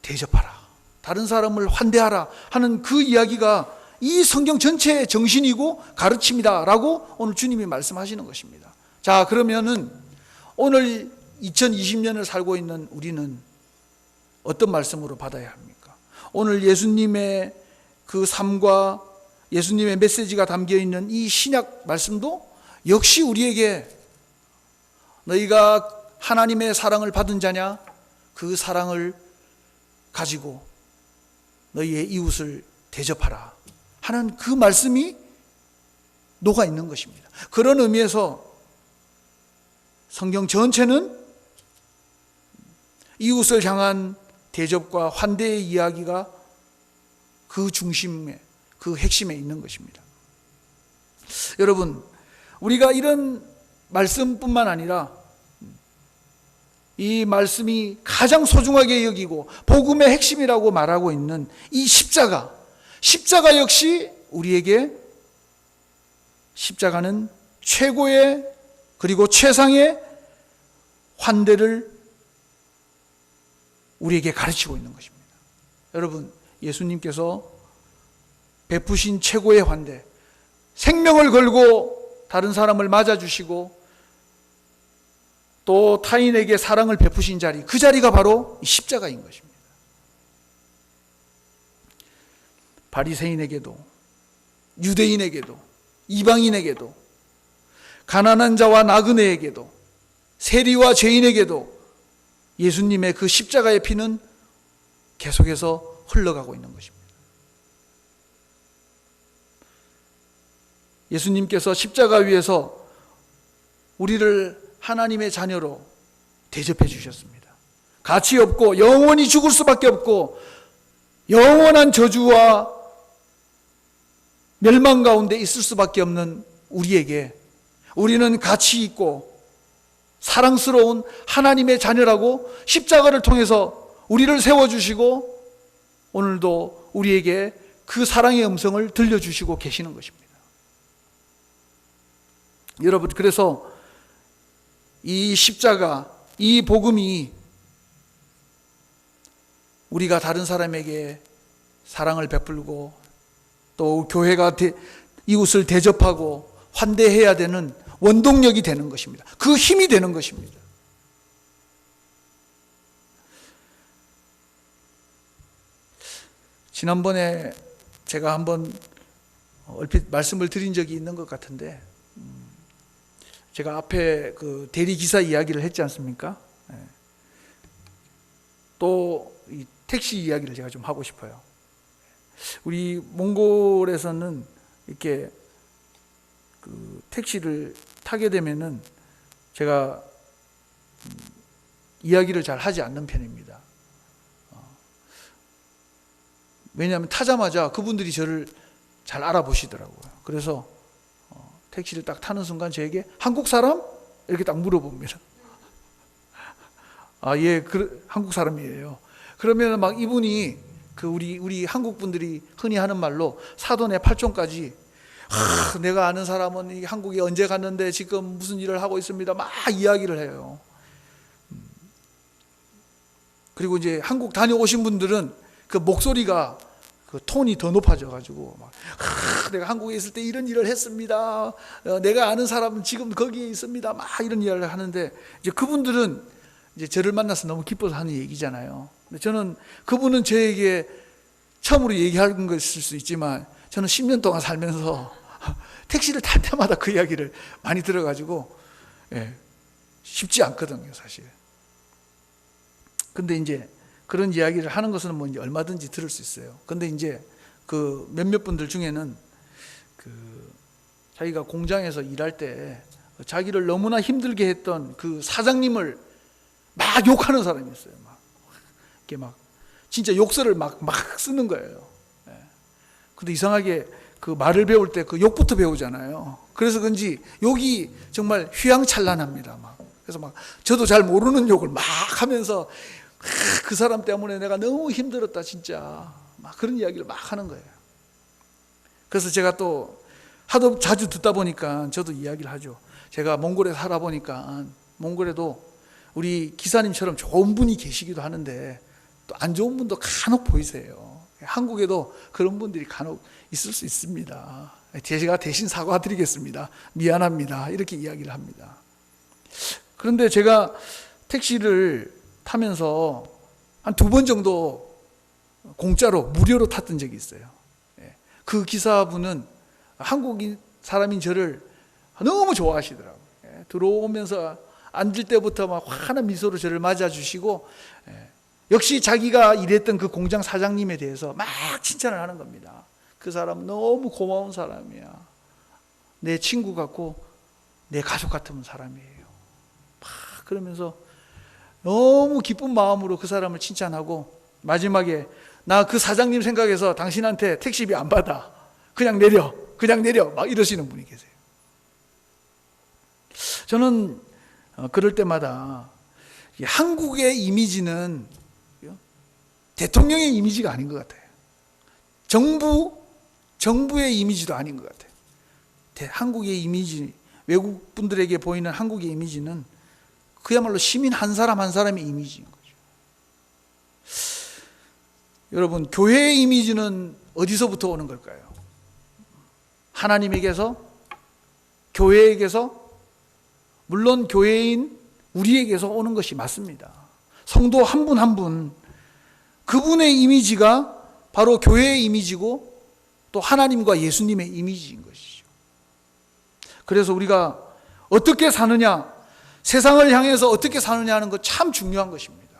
대접하라, 다른 사람을 환대하라 하는 그 이야기가 이 성경 전체의 정신이고 가르침이다라고 오늘 주님이 말씀하시는 것입니다. 자, 그러면은 오늘 2020년을 살고 있는 우리는 어떤 말씀으로 받아야 합니까? 오늘 예수님의 그 삶과 예수님의 메시지가 담겨 있는 이 신약 말씀도 역시 우리에게 너희가 하나님의 사랑을 받은 자냐? 그 사랑을 가지고 너희의 이웃을 대접하라 하는 그 말씀이 녹아 있는 것입니다. 그런 의미에서 성경 전체는 이웃을 향한 대접과 환대의 이야기가 그 중심에, 그 핵심에 있는 것입니다. 여러분, 우리가 이런 말씀뿐만 아니라 이 말씀이 가장 소중하게 여기고 복음의 핵심이라고 말하고 있는 이 십자가 역시 우리에게 십자가는 최고의 그리고 최상의 환대를 우리에게 가르치고 있는 것입니다. 여러분, 예수님께서 베푸신 최고의 환대, 생명을 걸고 다른 사람을 맞아주시고 또 타인에게 사랑을 베푸신 자리, 그 자리가 바로 십자가인 것입니다. 바리새인에게도 유대인에게도 이방인에게도 가난한 자와 나그네에게도 세리와 죄인에게도 예수님의 그 십자가의 피는 계속해서 흘러가고 있는 것입니다. 예수님께서 십자가 위에서 우리를 하나님의 자녀로 대접해 주셨습니다. 가치 없고 영원히 죽을 수밖에 없고 영원한 저주와 멸망 가운데 있을 수밖에 없는 우리에게 우리는 가치 있고 사랑스러운 하나님의 자녀라고 십자가를 통해서 우리를 세워주시고 오늘도 우리에게 그 사랑의 음성을 들려주시고 계시는 것입니다. 여러분, 그래서 이 십자가, 이 복음이 우리가 다른 사람에게 사랑을 베풀고 또 교회가 이웃을 대접하고 환대해야 되는 원동력이 되는 것입니다. 그 힘이 되는 것입니다. 지난번에 제가 한번 얼핏 말씀을 드린 적이 있는 것 같은데 제가 앞에 그 대리기사 이야기를 했지 않습니까? 또 이 택시 이야기를 제가 좀 하고 싶어요. 우리 몽골에서는 이렇게 그 택시를 타게 되면은 제가 이야기를 잘 하지 않는 편입니다. 왜냐하면 타자마자 그분들이 저를 잘 알아보시더라고요. 그래서 택시를 딱 타는 순간 저에게 한국 사람? 이렇게 딱 물어봅니다. 아, 예, 한국 사람이에요. 그러면 막 이분이 그 우리 한국 분들이 흔히 하는 말로 사돈의 팔촌까지 내가 아는 사람은 한국에 언제 갔는데 지금 무슨 일을 하고 있습니다. 막 이야기를 해요. 그리고 이제 한국 다녀오신 분들은 그 목소리가 그 톤이 더 높아져가지고 막 내가 한국에 있을 때 이런 일을 했습니다. 내가 아는 사람은 지금 거기에 있습니다. 막 이런 이야기를 하는데 이제 그분들은 이제 저를 만나서 너무 기뻐서 하는 얘기잖아요. 근데 저는 그분은 저에게 처음으로 얘기하는 것일 수 있지만 저는 10년 동안 살면서 택시를 탈 때마다 그 이야기를 많이 들어가지고 쉽지 않거든요, 사실. 근데 이제 그런 이야기를 하는 것은 뭐 이제 얼마든지 들을 수 있어요. 근데 이제 그 몇몇 분들 중에는 그 자기가 공장에서 일할 때 자기를 너무나 힘들게 했던 그 사장님을 막 욕하는 사람이 있어요. 이렇게 막 진짜 욕설을 막 쓰는 거예요. 근데 이상하게 그 말을 배울 때 그 욕부터 배우잖아요. 그래서 그런지 욕이 정말 휘황찬란합니다. 막. 그래서 막 저도 잘 모르는 욕을 막 하면서 그 사람 때문에 내가 너무 힘들었다 진짜 막 그런 이야기를 막 하는 거예요. 그래서 제가 또 하도 자주 듣다 보니까 저도 이야기를 하죠. 제가 몽골에 살아보니까 몽골에도 우리 기사님처럼 좋은 분이 계시기도 하는데 또 안 좋은 분도 간혹 보이세요. 한국에도 그런 분들이 간혹 있을 수 있습니다. 제가 대신 사과드리겠습니다. 미안합니다. 이렇게 이야기를 합니다. 그런데 제가 택시를 타면서 한 2번 정도 공짜로 무료로 탔던 적이 있어요. 그 기사분은 한국인 사람인 저를 너무 좋아하시더라고요. 들어오면서 앉을 때부터 막 환한 미소로 저를 맞아주시고 역시 자기가 일했던 그 공장 사장님에 대해서 막 칭찬을 하는 겁니다. 그 사람 너무 고마운 사람이야. 내 친구 같고 내 가족 같은 사람이에요. 막 그러면서 너무 기쁜 마음으로 그 사람을 칭찬하고 마지막에 나 그 사장님 생각해서 당신한테 택시비 안 받아. 그냥 내려 막 이러시는 분이 계세요. 저는 그럴 때마다 한국의 이미지는 대통령의 이미지가 아닌 것 같아요. 정부의 이미지도 아닌 것 같아요. 한국의 이미지, 외국 분들에게 보이는 한국의 이미지는 그야말로 시민 한 사람 한 사람의 이미지인 거죠. 여러분, 교회의 이미지는 어디서부터 오는 걸까요? 하나님에게서? 교회에게서? 물론 교회인 우리에게서 오는 것이 맞습니다. 성도 한 분 한 분, 그분의 이미지가 바로 교회의 이미지고 또 하나님과 예수님의 이미지인 것이죠. 그래서 우리가 어떻게 사느냐, 세상을 향해서 어떻게 사느냐 하는 것 참 중요한 것입니다.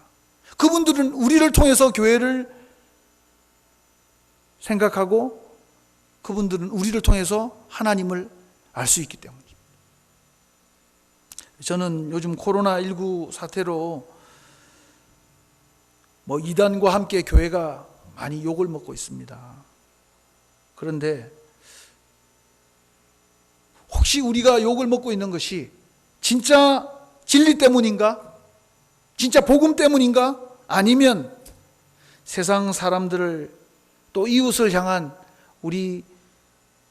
그분들은 우리를 통해서 교회를 생각하고 그분들은 우리를 통해서 하나님을 알 수 있기 때문입니다. 저는 요즘 코로나19 사태로 이단과 함께 교회가 많이 욕을 먹고 있습니다. 그런데 혹시 우리가 욕을 먹고 있는 것이 진짜 진리 때문인가? 진짜 복음 때문인가? 아니면 세상 사람들을 또 이웃을 향한 우리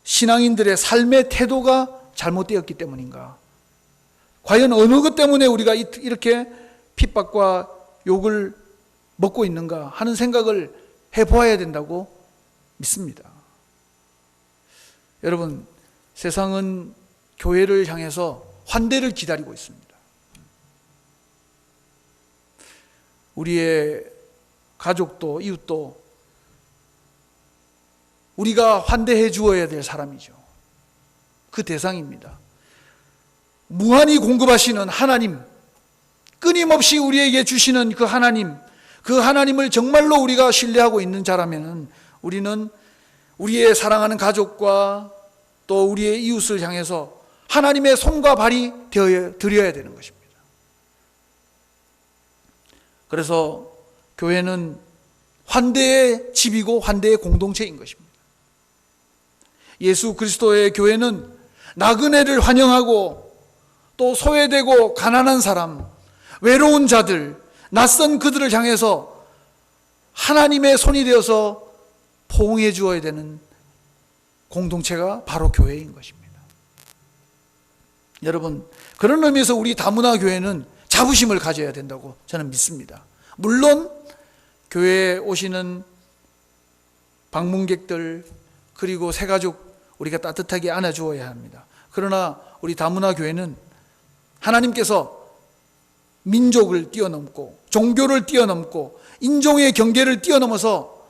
신앙인들의 삶의 태도가 잘못되었기 때문인가? 과연 어느 것 때문에 우리가 이렇게 핍박과 욕을 먹고 있는가 하는 생각을 해보아야 된다고 믿습니다. 여러분, 세상은 교회를 향해서 환대를 기다리고 있습니다. 우리의 가족도 이웃도 우리가 환대해 주어야 될 사람이죠. 그 대상입니다. 무한히 공급하시는 하나님, 끊임없이 우리에게 주시는 그 하나님을 정말로 우리가 신뢰하고 있는 자라면 우리는 우리의 사랑하는 가족과 또 우리의 이웃을 향해서 하나님의 손과 발이 되어야 되는 것입니다. 그래서 교회는 환대의 집이고 환대의 공동체인 것입니다. 예수 그리스도의 교회는 나그네를 환영하고 또 소외되고 가난한 사람, 외로운 자들, 낯선 그들을 향해서 하나님의 손이 되어서 포옹해 주어야 되는 공동체가 바로 교회인 것입니다. 여러분, 그런 의미에서 우리 다문화 교회는 자부심을 가져야 된다고 저는 믿습니다. 물론 교회에 오시는 방문객들 그리고 새가족 우리가 따뜻하게 안아주어야 합니다. 그러나 우리 다문화 교회는 하나님께서 민족을 뛰어넘고 종교를 뛰어넘고 인종의 경계를 뛰어넘어서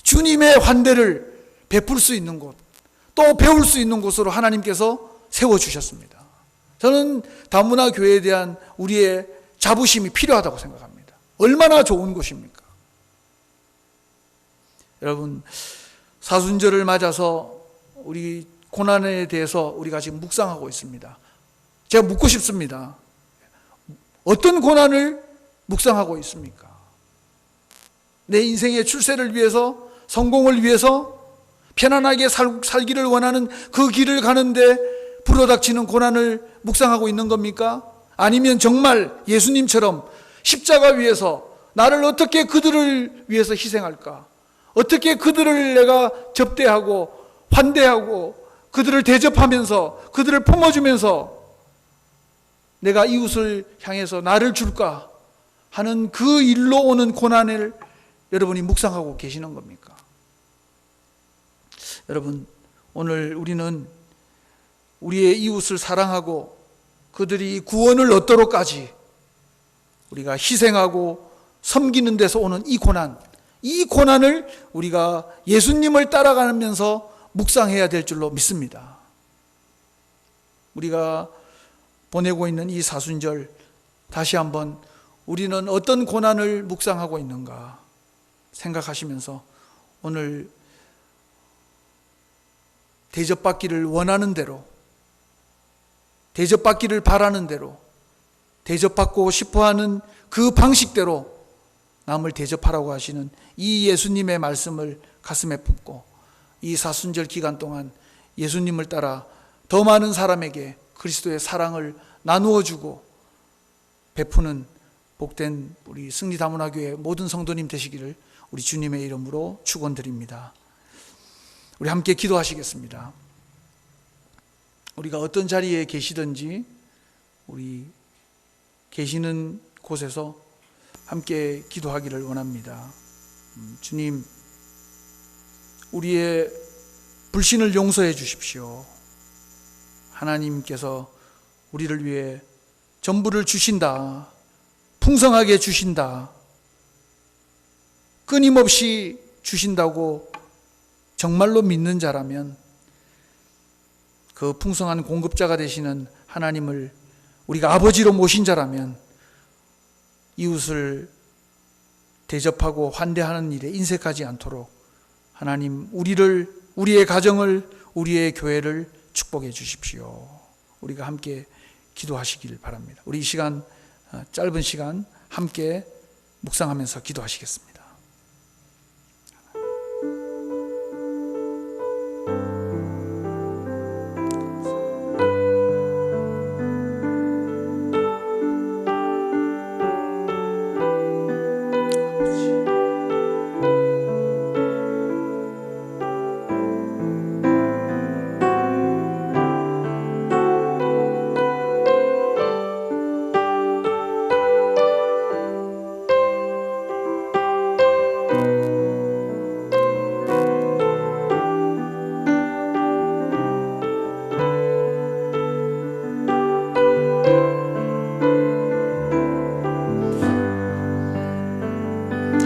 주님의 환대를 베풀 수 있는 곳, 또 배울 수 있는 곳으로 하나님께서 세워주셨습니다. 저는 다문화 교회에 대한 우리의 자부심이 필요하다고 생각합니다. 얼마나 좋은 곳입니까? 여러분, 사순절을 맞아서 우리 고난에 대해서 우리가 지금 묵상하고 있습니다. 제가 묻고 싶습니다. 어떤 고난을 묵상하고 있습니까? 내 인생의 출세를 위해서, 성공을 위해서, 편안하게 살기를 원하는 그 길을 가는데 불어닥치는 고난을 묵상하고 있는 겁니까? 아니면 정말 예수님처럼 십자가 위에서 나를 어떻게 그들을 위해서 희생할까? 어떻게 그들을 내가 접대하고 환대하고 그들을 대접하면서 그들을 품어주면서 내가 이웃을 향해서 나를 줄까 하는 그 일로 오는 고난을 여러분이 묵상하고 계시는 겁니까? 여러분, 오늘 우리는 우리의 이웃을 사랑하고 그들이 구원을 얻도록까지 우리가 희생하고 섬기는 데서 오는 이 고난을 우리가 예수님을 따라가면서 묵상해야 될 줄로 믿습니다. 우리가 보내고 있는 이 사순절, 다시 한번 우리는 어떤 고난을 묵상하고 있는가 생각하시면서 오늘 대접받기를 원하는 대로, 대접받기를 바라는 대로, 대접받고 싶어하는 그 방식대로 남을 대접하라고 하시는 이 예수님의 말씀을 가슴에 품고 이 사순절 기간 동안 예수님을 따라 더 많은 사람에게 그리스도의 사랑을 나누어주고 베푸는 복된 우리 승리다문화교회 모든 성도님 되시기를 우리 주님의 이름으로 축원드립니다. 우리 함께 기도하시겠습니다. 우리가 어떤 자리에 계시든지 우리 계시는 곳에서 함께 기도하기를 원합니다. 주님, 우리의 불신을 용서해 주십시오. 하나님께서 우리를 위해 전부를 주신다, 풍성하게 주신다, 끊임없이 주신다고 정말로 믿는 자라면 그 풍성한 공급자가 되시는 하나님을 우리가 아버지로 모신 자라면 이웃을 대접하고 환대하는 일에 인색하지 않도록 하나님 우리의 가정을, 우리의 교회를 축복해 주십시오. 우리가 함께 기도하시길 바랍니다. 우리 이 시간, 짧은 시간 함께 묵상하면서 기도하시겠습니다.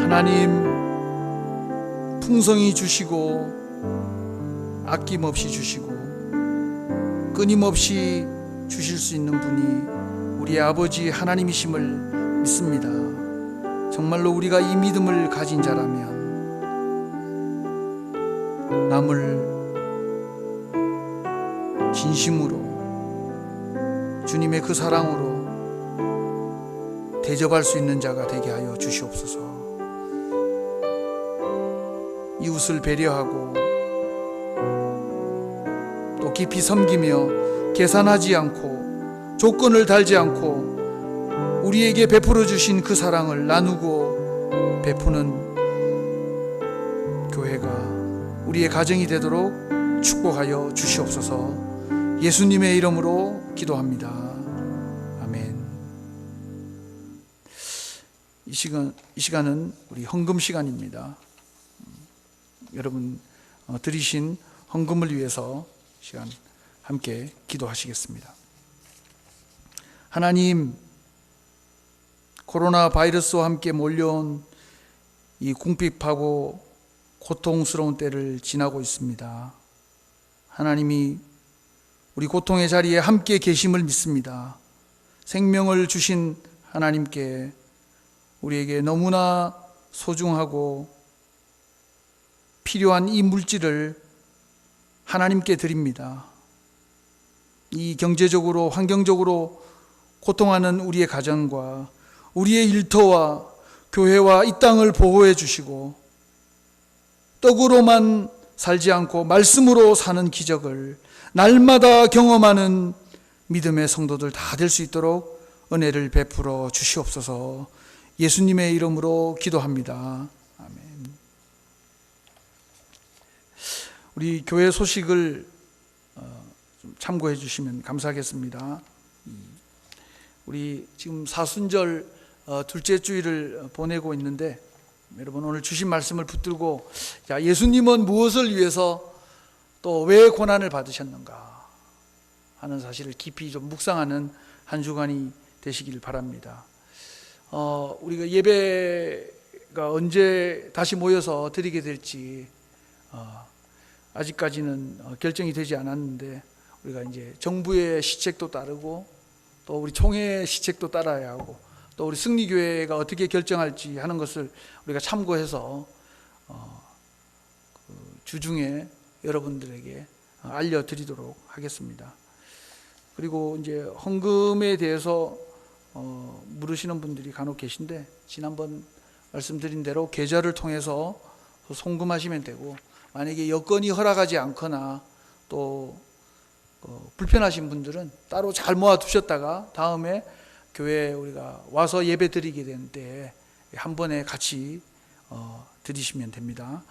하나님, 풍성히 주시고 아낌없이 주시고 끊임없이 주실 수 있는 분이 우리의 아버지 하나님이심을 믿습니다. 정말로 우리가 이 믿음을 가진 자라면 남을 진심으로 주님의 그 사랑으로 대접할 수 있는 자가 되게 하여 주시옵소서. 이웃을 배려하고 또 깊이 섬기며 계산하지 않고 조건을 달지 않고 우리에게 베풀어 주신 그 사랑을 나누고 베푸는 교회가 우리의 가정이 되도록 축복하여 주시옵소서. 예수님의 이름으로 기도합니다. 아멘. 이 시간은 우리 헌금 시간입니다. 여러분 드리신 헌금을 위해서 시간 함께 기도하시겠습니다. 하나님, 코로나 바이러스와 함께 몰려온 이 궁핍하고 고통스러운 때를 지나고 있습니다. 하나님이 우리 고통의 자리에 함께 계심을 믿습니다. 생명을 주신 하나님께 우리에게 너무나 소중하고 필요한 이 물질을 하나님께 드립니다. 이 경제적으로, 환경적으로 고통하는 우리의 가정과 우리의 일터와 교회와 이 땅을 보호해 주시고 떡으로만 살지 않고 말씀으로 사는 기적을 날마다 경험하는 믿음의 성도들 다 될 수 있도록 은혜를 베풀어 주시옵소서. 예수님의 이름으로 기도합니다. 아멘. 우리 교회 소식을 좀 참고해 주시면 감사하겠습니다. 우리 지금 사순절 둘째 주일을 보내고 있는데, 여러분 오늘 주신 말씀을 붙들고, 야, 예수님은 무엇을 위해서 또 왜 고난을 받으셨는가 하는 사실을 깊이 좀 묵상하는 한 주간이 되시길 바랍니다. 우리가 예배가 언제 다시 모여서 드리게 될지 아직까지는 결정이 되지 않았는데, 우리가 이제 정부의 시책도 따르고 또 우리 총회의 시책도 따라야 하고 또 우리 승리교회가 어떻게 결정할지 하는 것을 우리가 참고해서 주중에 여러분들에게 알려드리도록 하겠습니다. 그리고 이제 헌금에 대해서 물으시는 분들이 간혹 계신데, 지난번 말씀드린 대로 계좌를 통해서 송금하시면 되고, 만약에 여건이 허락하지 않거나 또 불편하신 분들은 따로 잘 모아두셨다가 다음에 교회에 우리가 와서 예배 드리게 될 때 한 번에 같이 드리시면 됩니다.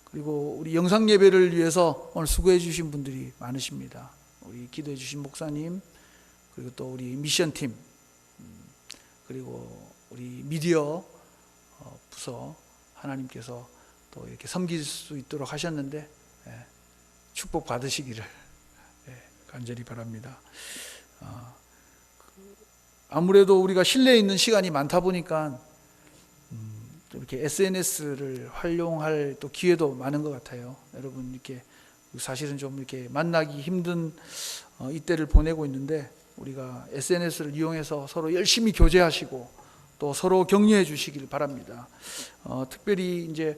그리고 우리 영상 예배를 위해서 오늘 수고해 주신 분들이 많으십니다. 우리 기도해 주신 목사님, 그리고 또 우리 미션팀, 그리고 우리 미디어 부서 하나님께서 또 이렇게 섬길 수 있도록 하셨는데, 축복 받으시기를 간절히 바랍니다. 아무래도 우리가 실내에 있는 시간이 많다 보니까 이렇게 SNS를 활용할 또 기회도 많은 것 같아요. 여러분 이렇게 사실은 좀 이렇게 만나기 힘든 이때를 보내고 있는데, 우리가 SNS를 이용해서 서로 열심히 교제하시고 또 서로 격려해 주시길 바랍니다. 특별히 이제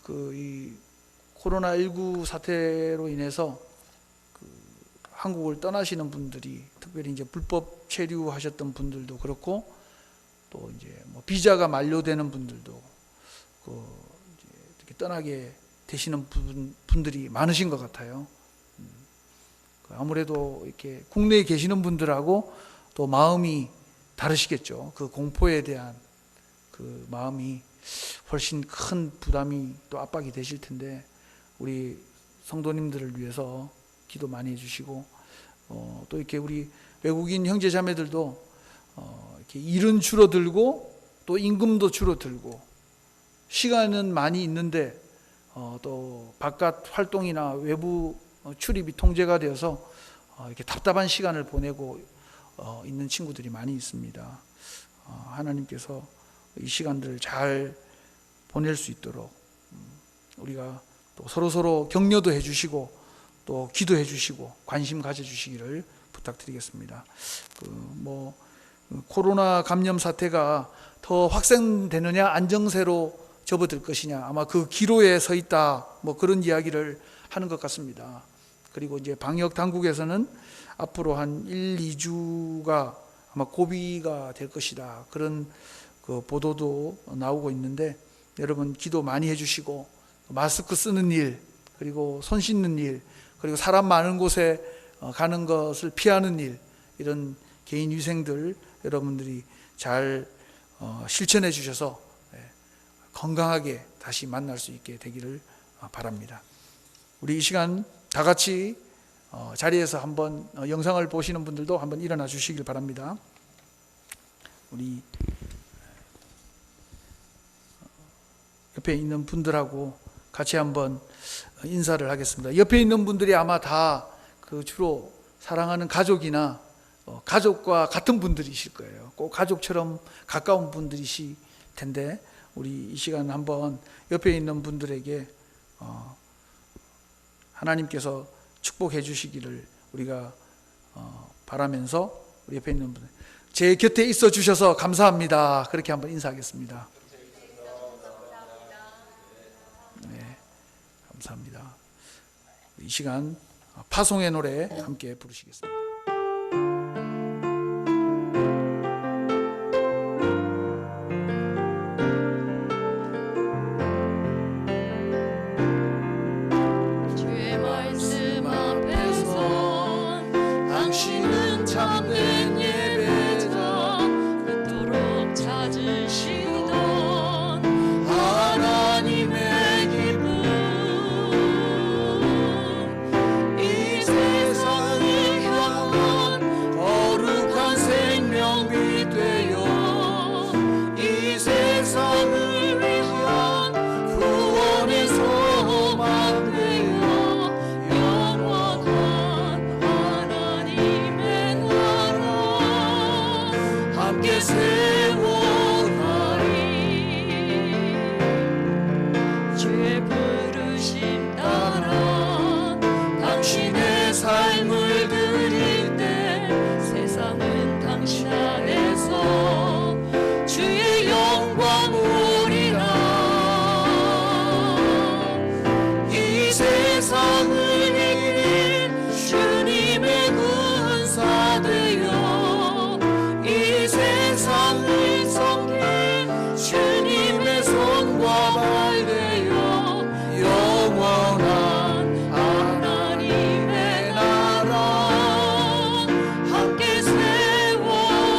이 코로나19 사태로 인해서 한국을 떠나시는 분들이, 특별히 이제 불법 체류하셨던 분들도 그렇고, 또 이제 뭐 비자가 만료되는 분들도 이제 이렇게 떠나게 되시는 분들이 많으신 것 같아요. 아무래도 이렇게 국내에 계시는 분들하고 또 마음이 다르시겠죠. 그 공포에 대한 그 마음이 훨씬 큰 부담이 또 압박이 되실 텐데, 우리 성도님들을 위해서 기도 많이 해주시고, 또 이렇게 우리 외국인 형제 자매들도 이렇게 일은 줄어들고 또 임금도 줄어들고 시간은 많이 있는데 또 바깥 활동이나 외부 출입이 통제가 되어서 이렇게 답답한 시간을 보내고 있는 친구들이 많이 있습니다. 하나님께서 이 시간들을 잘 보낼 수 있도록 우리가 또 서로 격려도 해주시고 또 기도해 주시고 관심 가져주시기를 부탁드리겠습니다. 코로나 감염 사태가 더 확산되느냐 안정세로 접어들 것이냐, 아마 그 기로에 서 있다, 그런 이야기를 하는 것 같습니다. 그리고 이제 방역 당국에서는 앞으로 한 1, 2주가 아마 고비가 될 것이다, 그런 그 보도도 나오고 있는데, 여러분 기도 많이 해주시고 마스크 쓰는 일, 그리고 손 씻는 일, 그리고 사람 많은 곳에 가는 것을 피하는 일, 이런 개인 위생들 여러분들이 잘 실천해 주셔서 건강하게 다시 만날 수 있게 되기를 바랍니다. 우리 이 시간 다 같이 자리에서 한번 영상을 보시는 분들도 한번 일어나 주시길 바랍니다. 우리 옆에 있는 분들하고 같이 한번 인사를 하겠습니다. 옆에 있는 분들이 아마 다 그 주로 사랑하는 가족이나 가족과 같은 분들이실 거예요. 꼭 가족처럼 가까운 분들이실 텐데, 우리 이 시간 한번 옆에 있는 분들에게 하나님께서 축복해 주시기를 우리가 바라면서, 우리 옆에 있는 분들, 제 곁에 있어 주셔서 감사합니다, 그렇게 한번 인사하겠습니다. 네, 감사합니다. 이 시간 파송의 노래 함께 부르시겠습니다. 참된 예배자 그토록 찾으시던 하나님의 기쁨 이 세상을 향한 거룩한 생명이 되어 이 세상을 위한 구원의 소망 되어 영원한 하나님의 나라 함께 세워가리 주의 부르심 따라 당신의 삶을 드릴 때 세상은 당신 안에서 주의 영광 오리라 이 세상을 이긴 주님의 군사 되어 이 세상을 섬긴 주님의 손과 발 되어 영원한 하나님의 나라 함께 세워가리.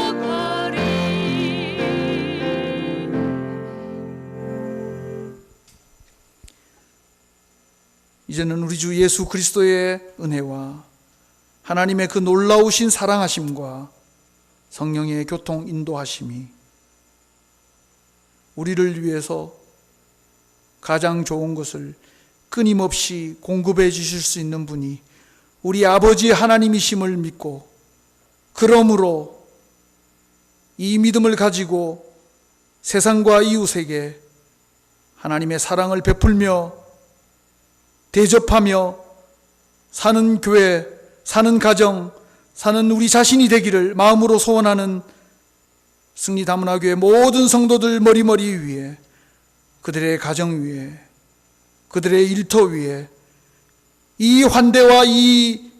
이제는 우리 주 예수 그리스도의 은혜와 하나님의 그 놀라우신 사랑하심과 성령의 교통 인도하심이 우리를 위해서 가장 좋은 것을 끊임없이 공급해 주실 수 있는 분이 우리 아버지 하나님이심을 믿고 그러므로 이 믿음을 가지고 세상과 이웃에게 하나님의 사랑을 베풀며 대접하며 사는 교회, 사는 가정, 사는 우리 자신이 되기를 마음으로 소원하는 승리다문화교회 모든 성도들 머리머리 위에 그들의 가정 위에 그들의 일터 위에 이 환대와 이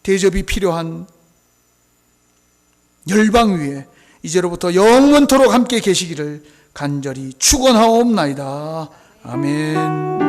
대접이 필요한 열방 위에 이제로부터 영원토록 함께 계시기를 간절히 축원하옵나이다. 아멘.